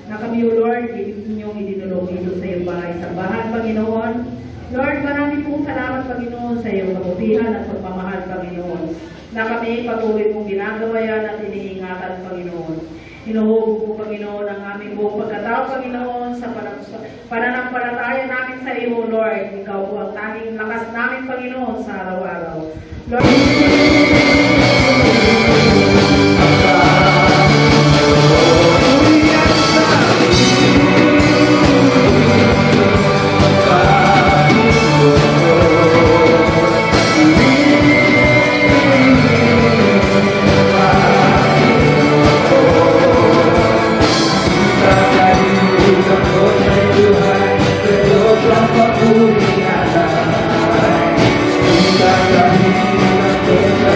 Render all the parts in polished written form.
na kami, O Lord, inyong idinulong ito sa iyong bahay sa bahan, Panginoon. Lord, marami pong salamat, Panginoon, sa iyong kabutihan at pagmamahal, Panginoon, na kami patuloy mong ginagawa yan at iniingatan, Panginoon. Hinuhubog po, Panginoon, ang aming buong pagkatao, Panginoon, sa pananampalataya namin sa iyo, Lord. Ikaw po ang tanging lakas namin, Panginoon, sa araw-araw. Lord, Tuhan,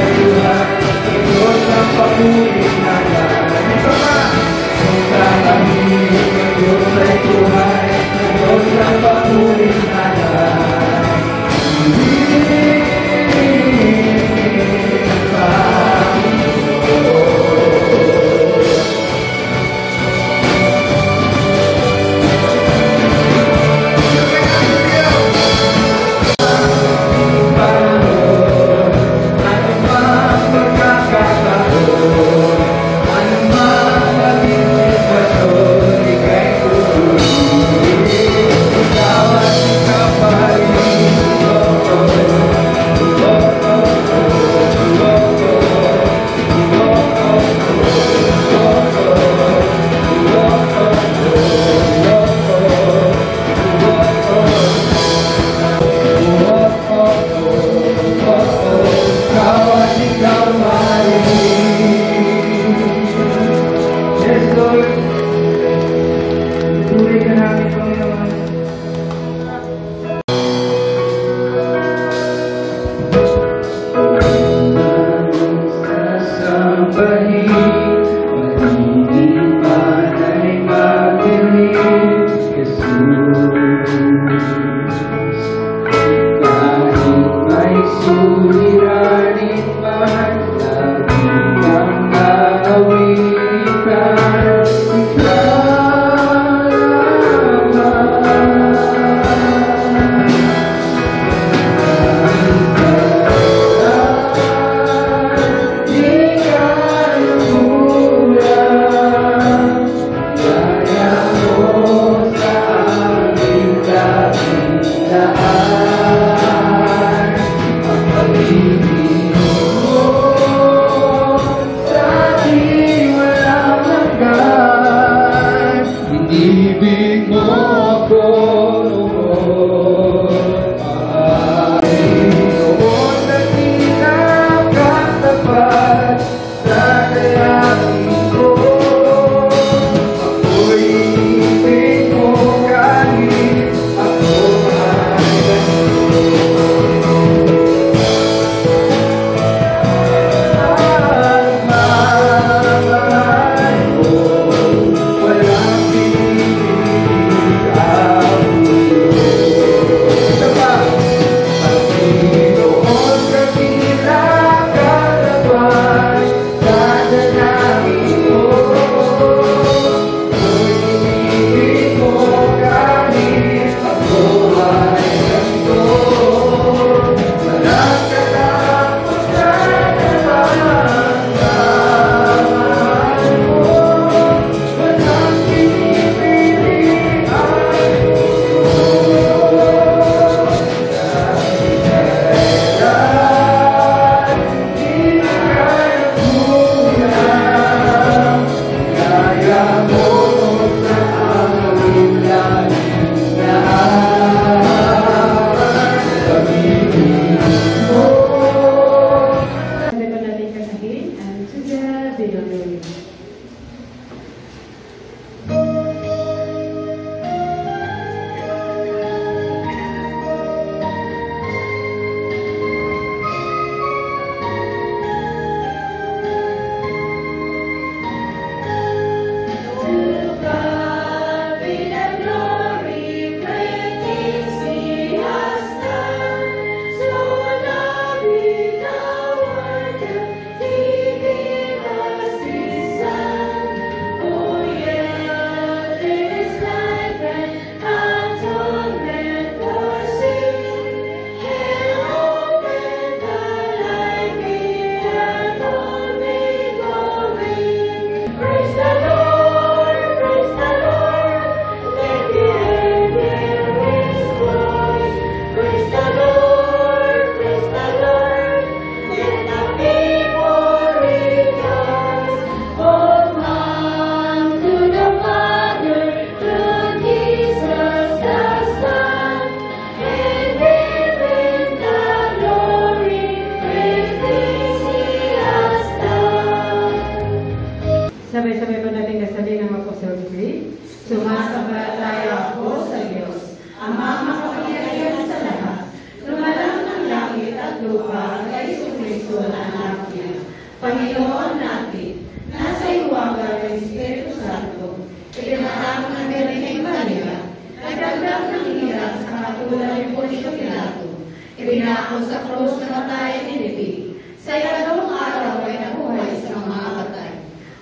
Sumasampalataya ako sa Diyos, Amang makapangyarihan sa lahat, lumalang ng langit at lupa kay Jesucristo na anak niya, Panginoon natin, nasa iwaga ng Espiritu Santo, ipinatang ng Birheng Maria, nagdagdag ng hirap sa katulad ni Poncio Pilato, ibinako sa krus na matayan ni Libig, sa ikadawang araw ay nabuhay sa mga patay.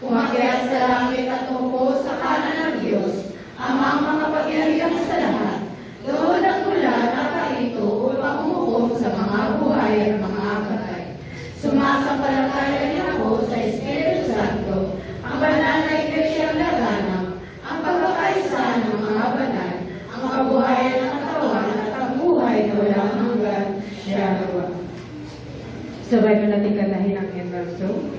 Umakyat sa langit at umupo sa kanan ng Diyos, Amang makapangyarihan sa lahat, doon ang mula nakarito upang umupo sa mga buhay at mga patay. Sumasampalataya din ako sa Espiritu Santo, ang banal na Iglesyang laganap, ang pagkakaisa ng mga banal, ang kabuhayan ng katawan at ang buhay na walang hanggan. Dalawa. Sabay mo natin kalahin ang Emerso.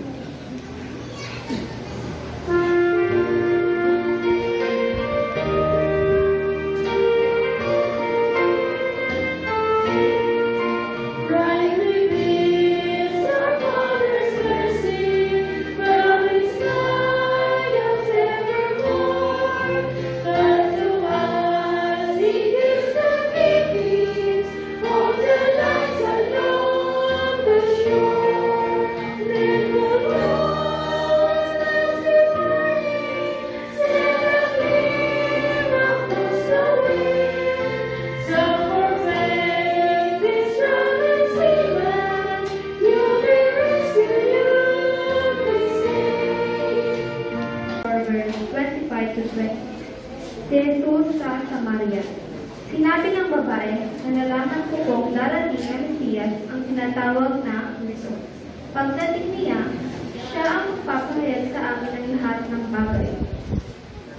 Si Jesus sa Samaria. Sinabi ng babae na nalaman ko kung darating ang Mesiyas ang tinatawag na Kristo. Pagdating niya, siya ang magpapahayag sa amin ng lahat ng bagay.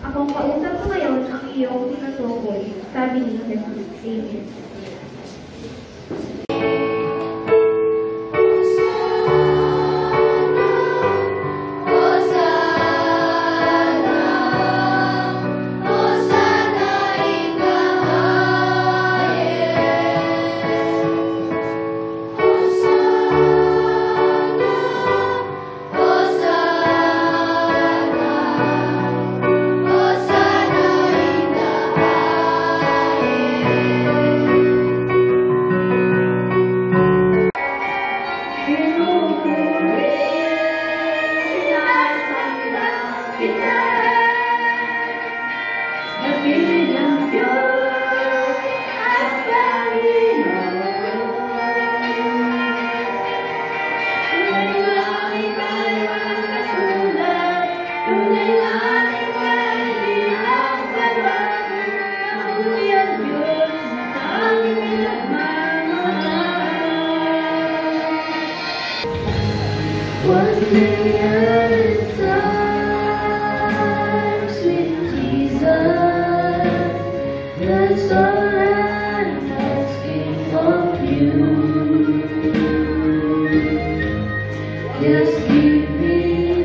Akong kausap ko ngayon ang iyong tinutukoy, sabi ni Jesus. Amen. One day at a time, sweet Jesus, that's all I'm asking of you. Just give me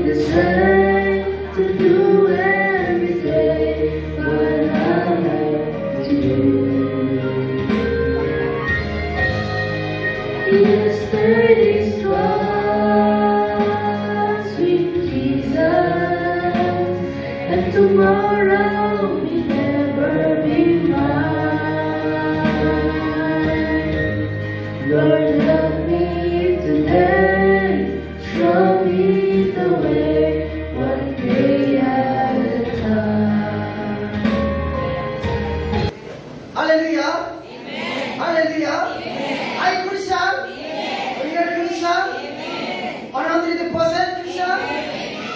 the strength to do every day what I have to do. Yesterday's and tomorrow will never be mine. Lord, love me today, show me the way, one day at a time. Hallelujah! Amen. Hallelujah! Amen. Are you Christian? Amen. Are you a Christian? Amen. 100% Christian?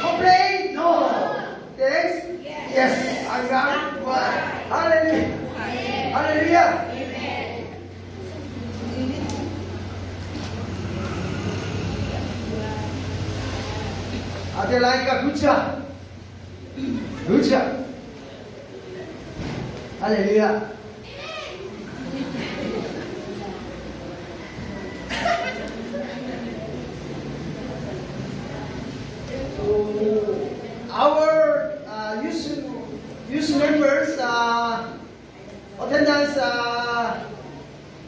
Complain? No. Thanks? Yes. I got one. Hallelujah. Hallelujah. Ate Laika, good job. Good job. Hallelujah. Our youth members attendance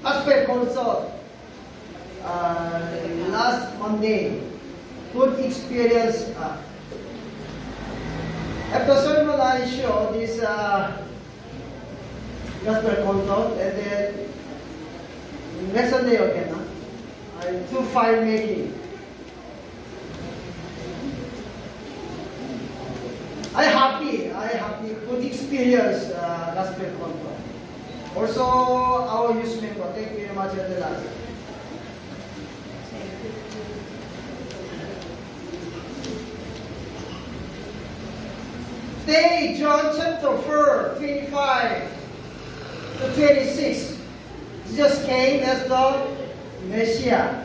aspect also last Monday. Good experience. After sermon, I show this gospel content, and then next Sunday again, I do file making. I happy, good experience gospel content. Also, our youth member, thank you very much for the last. Today, John chapter 4, 25 to 26. Jesus came as the Messiah.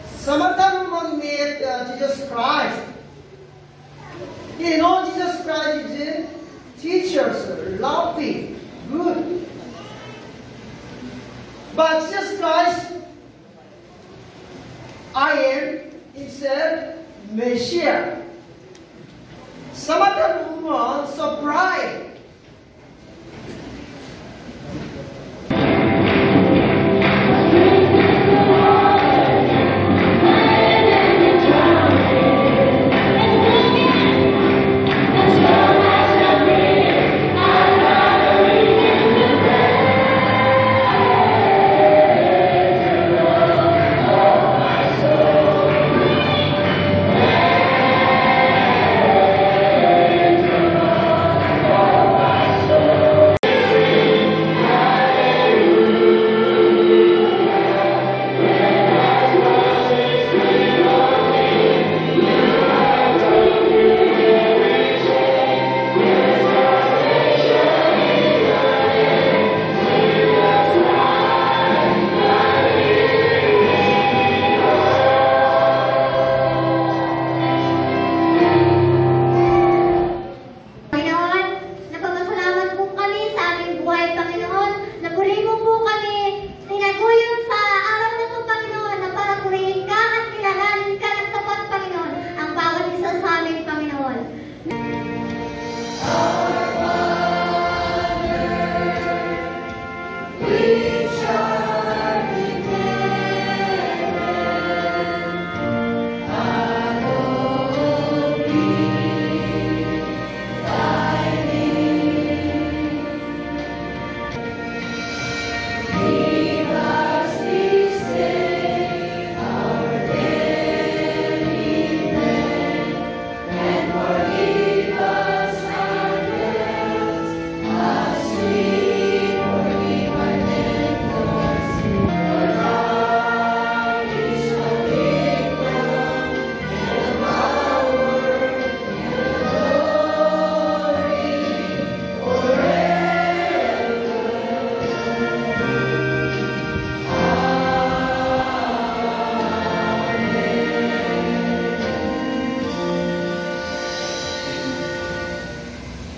Samaritan woman met Jesus Christ. You know, Jesus Christ is teachers, loving, good. But Jesus Christ, I am himself Messiah. Samaritan woman surprised.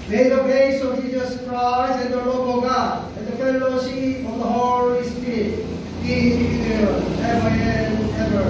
May the grace of Jesus Christ and the love of God and the fellowship of the Holy Spirit be with you ever and ever.